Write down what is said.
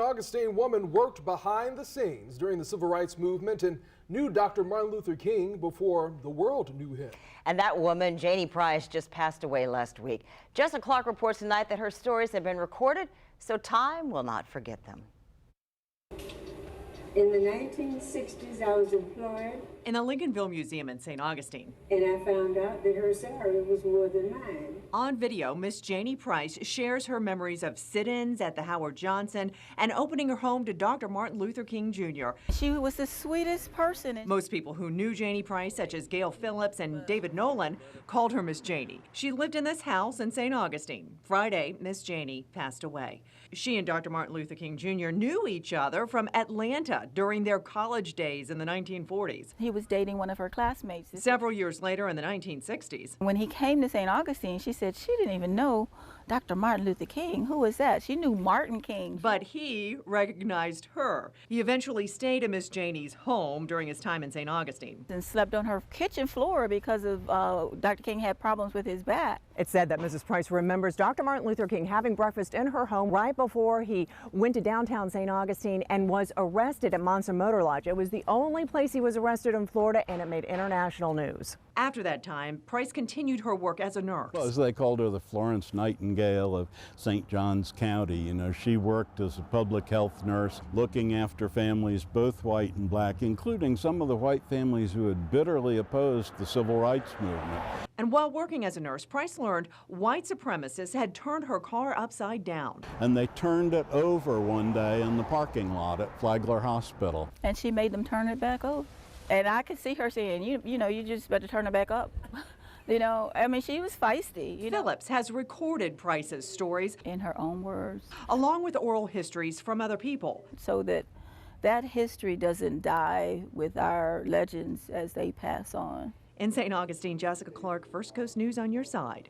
St. Augustine woman worked behind the scenes during the civil rights movement and knew Dr. Martin Luther King before the world knew him. And that woman, Janie Price, just passed away last week. Jessica Clark reports tonight that her stories have been recorded, so time will not forget them. In the 1960s, I was employed in the Lincolnville Museum in St. Augustine. And I found out that her salary was more than mine. On video, Miss Janie Price shares her memories of sit-ins at the Howard Johnson and opening her home to Dr. Martin Luther King Jr. She was the sweetest person. Most people who knew Janie Price, such as Gail Phillips and David Nolan, called her Miss Janie. She lived in this house in St. Augustine. Friday, Miss Janie passed away. She and Dr. Martin Luther King Jr. knew each other from Atlanta during their college days in the 1940s. He was dating one of her classmates. Several years later in the 1960s. When he came to St. Augustine, she said she didn't even know Dr. Martin Luther King. Who was that? She knew Martin King. But he recognized her. He eventually stayed at Miss Janie's home during his time in St. Augustine. And slept on her kitchen floor because of Dr. King had problems with his back. It's said that Mrs. Price remembers Dr. Martin Luther King having breakfast in her home right before he went to downtown St. Augustine and was arrested at Monson Motor Lodge. It was the only place he was arrested in Florida, and it made international news. After that time, Price continued her work as a nurse. Well, as they called her, the Florence Nightingale of St. Johns County. You know, she worked as a public health nurse, looking after families, both white and black, including some of the white families who had bitterly opposed the civil rights movement. And while working as a nurse, Price learned white supremacists had turned her car upside down. And they turned it over one day in the parking lot at Flagler Hospital. And she made them turn it back over. And I could see her saying, you know, you just better turn it back up. You know, I mean, she was feisty. Phillips has recorded Price's stories in her own words, along with oral histories from other people, so that history doesn't die with our legends as they pass on. In St. Augustine, Jessica Clark, First Coast News on your side.